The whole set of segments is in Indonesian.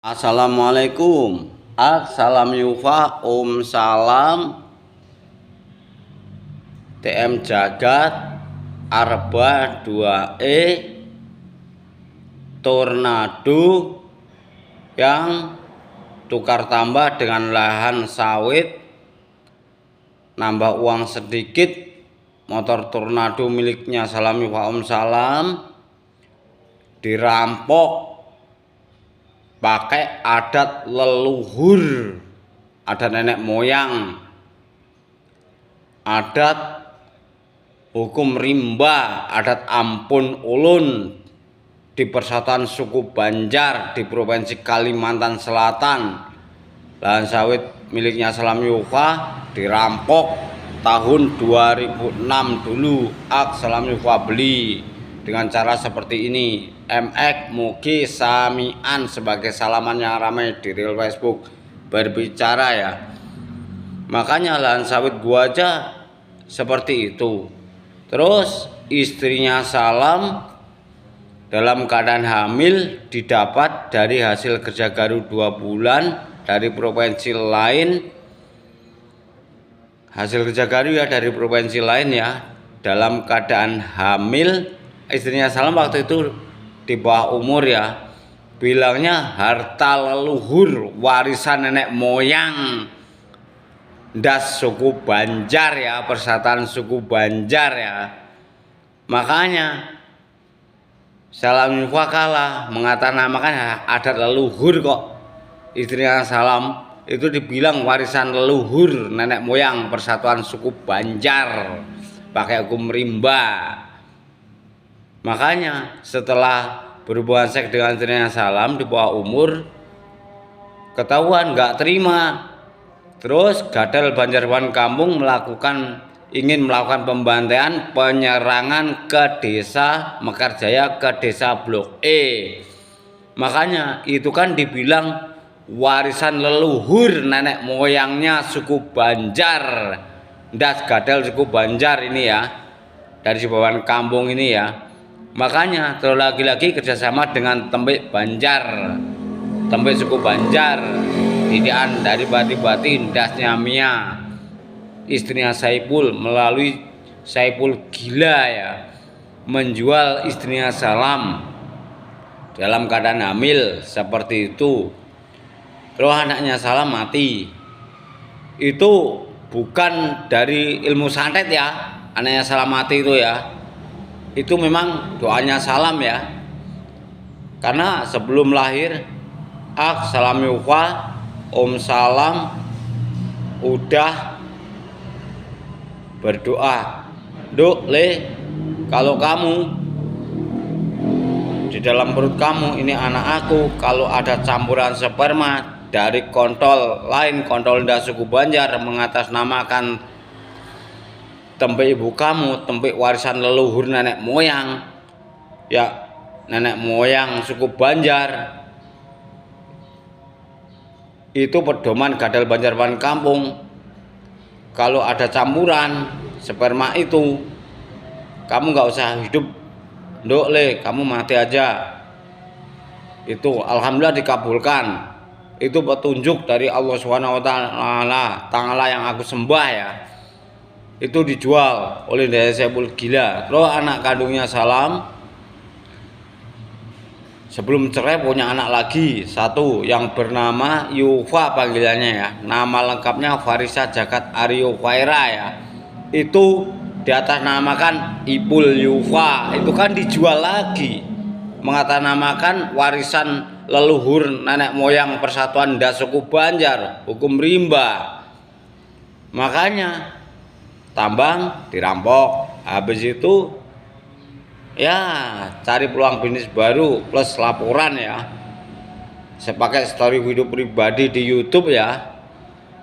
Assalamualaikum. Assalam yufa salam TM Jagat Arba 2E Tornado yang tukar tambah dengan lahan sawit, nambah uang sedikit. Motor Tornado miliknya Salam yufa salam dirampok pakai adat leluhur, adat nenek moyang, adat hukum rimba, adat ampun ulun di Persatuan Suku Banjar di Provinsi Kalimantan Selatan. Lahan sawit miliknya Salam yufa dirampok tahun 2006 dulu. Salam yufa beli dengan cara seperti ini. MX Mugi Samian sebagai salaman yang ramai di real Facebook berbicara ya. Makanya lahan sawit gua aja seperti itu. Terus istrinya Salam dalam keadaan hamil didapat dari hasil kerja Garu 2 bulan dari provinsi lain. Hasil kerja Garu ya dari provinsi lain ya. Dalam keadaan hamil, istrinya Salam waktu itu di bawah umur ya, bilangnya harta leluhur warisan nenek moyang das suku Banjar ya, Persatuan Suku Banjar ya. Makanya Salam yufa kalah mengatasnamakan adat leluhur kok. Istrinya Salam itu dibilang warisan leluhur nenek moyang Persatuan Suku Banjar pakai hukum rimba. Makanya setelah berhubungan seks dengan istrinya Salam di bawah umur, ketahuan nggak terima. Terus Gadal Banjarwan Kampung ingin melakukan pembantaian, penyerangan ke desa Mekarjaya, ke desa Blok E. Makanya itu kan dibilang warisan leluhur nenek moyangnya suku Banjar. Das Gadal suku Banjar ini ya, dari Banjarwan Kampung ini ya. Makanya terus lagi-lagi kerjasama dengan Tembik Banjar, Tembik suku Banjar, didikan dari bati-bati dasnya Mia, istrinya Saipul, melalui Saipul gila ya, menjual istrinya Salam dalam keadaan hamil seperti itu. Terus anaknya Salam mati. Itu bukan dari ilmu santet ya, anaknya Salam mati itu ya. Itu memang doanya Salam ya, karena sebelum lahir Salam yufa Salam udah berdoa, Duk Le, kalau kamu di dalam perut kamu ini anak aku, kalau ada campuran sperma dari kontol lain, kontol das suku Banjar mengatasnamakan Tembik ibu kamu, tembik warisan leluhur nenek moyang ya, nenek moyang suku Banjar, itu pedoman Gadal Banjarwan Kampung. Kalau ada campuran sperma itu, kamu nggak usah hidup, Nduk Le, kamu mati aja. Itu alhamdulillah dikabulkan. Itu petunjuk dari Allah Subhanahu wa taala yang aku sembah ya. Itu dijual oleh Daya Saipul gila. Terus anak kandungnya Salam sebelum cerai punya anak lagi satu yang bernama Yufa panggilannya ya. Nama lengkapnya Farisa Jagat Aryo Faira ya. Itu di atas namakan Ipul Yufa. Itu kan dijual lagi mengatasnamakan warisan leluhur nenek moyang Persatuan Das Suku Banjar, hukum rimba. Makanya tambang dirampok, habis itu ya cari peluang bisnis baru plus laporan ya. Saya pakai story video pribadi di YouTube ya.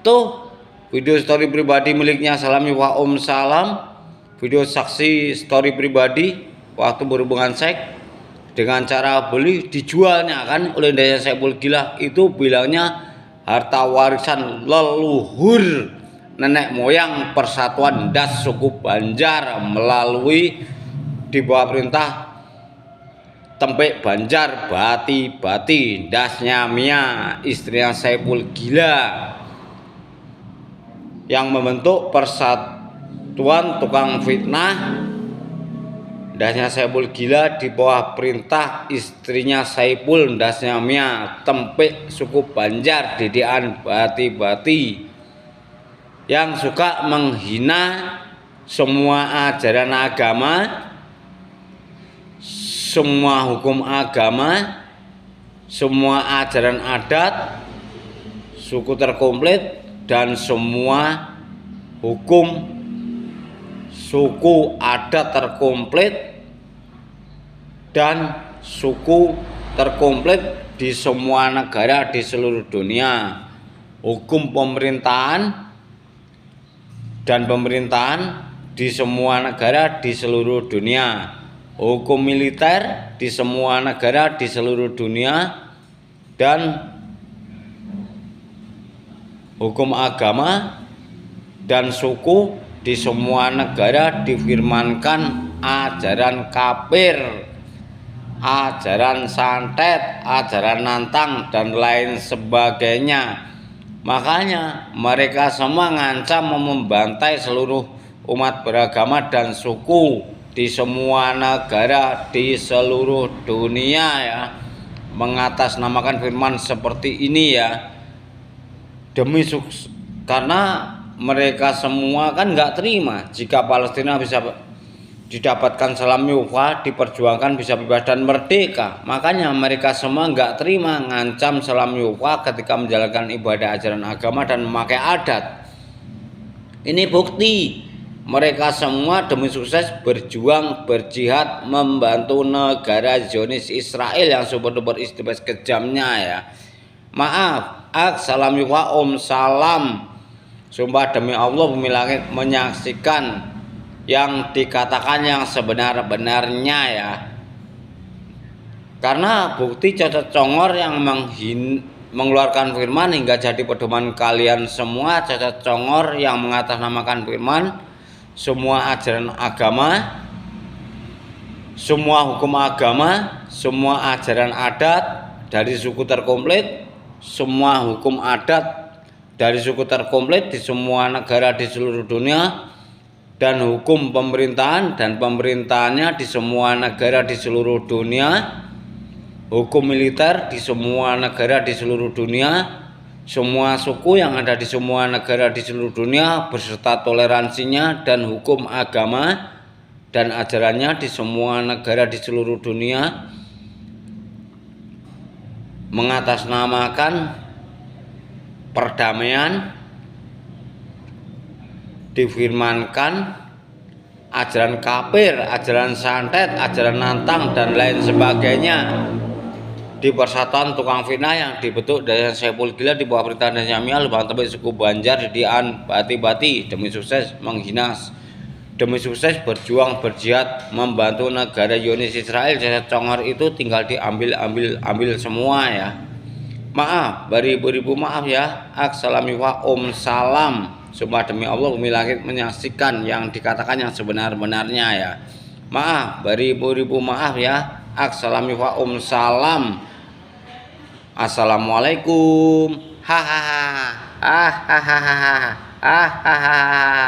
Tuh video story pribadi miliknya Salam yufa salam, video saksi story pribadi waktu berhubungan seks dengan cara beli dijualnya kan oleh Daya Saipul gila. Itu bilangnya harta warisan leluhur nenek moyang Persatuan Das Suku Banjar melalui di bawah perintah Tempik Banjar Bati-Bati, ndasnya Mia, istrinya Saipul Gila, yang membentuk Persatuan Tukang Fitnah. Ndasnya Saipul Gila di bawah perintah istrinya Saipul, ndasnya Mia, Tempik suku Banjar didikan Bati-Bati, yang suka menghina semua ajaran agama, semua hukum agama, semua ajaran adat, suku terkomplit, dan semua hukum suku adat terkomplit dan suku terkomplit di semua negara di seluruh dunia. Hukum pemerintahan dan pemerintahan di semua negara di seluruh dunia. Hukum militer di semua negara di seluruh dunia, dan hukum agama dan suku di semua negara difirmankan ajaran kafir, ajaran santet, ajaran nantang, dan lain sebagainya. Makanya mereka semua ngancam membantai seluruh umat beragama dan suku di semua negara di seluruh dunia ya, mengatasnamakan firman seperti ini ya, demi sukses. Karena mereka semua kan nggak terima jika Palestina bisa didapatkan salam yufa, diperjuangkan bisa bebas dan merdeka. Makanya mereka semua nggak terima ngancam salam yufa ketika menjalankan ibadah ajaran agama dan memakai adat. Ini bukti mereka semua demi sukses berjuang, berjihad, membantu negara Zionis Israel yang super-duper istibas kejamnya ya. Maaf, salam yufa, om salam. Sumpah demi Allah bumi langit menyaksikan yang dikatakan yang sebenar-benarnya ya. Karena bukti cocok congor yang mengeluarkan firman hingga jadi pedoman kalian semua, cocok congor yang mengatasnamakan firman, semua ajaran agama, semua hukum agama, semua ajaran adat dari suku terkomplit, semua hukum adat dari suku terkomplit di semua negara di seluruh dunia, dan hukum pemerintahan dan pemerintahannya di semua negara di seluruh dunia, hukum militer di semua negara di seluruh dunia, semua suku yang ada di semua negara di seluruh dunia beserta toleransinya, dan hukum agama dan ajarannya di semua negara di seluruh dunia, mengatasnamakan perdamaian, difirmankan ajaran kafir, ajaran santet, ajaran nantang, dan lain sebagainya di Persatuan Tukang Fitnah yang dibentuk dari Saipul Gila di bawah perintah ndasnya Mia, lubang tempik suku Banjar didikan Bati-Bati, demi sukses menghina, demi sukses berjuang, berjihad, membantu negara Zionis Israel. Jasa congor itu tinggal diambil semua ya. Maaf, beribu-ribu maaf ya. Assalamualaikum, om salam. Sumpah demi Allah bumi langit menyaksikan yang dikatakan yang sebenar-benarnya ya. Maaf, beribu-ribu maaf ya. Assalamualaikum, om salam. Assalamualaikum. Hahaha.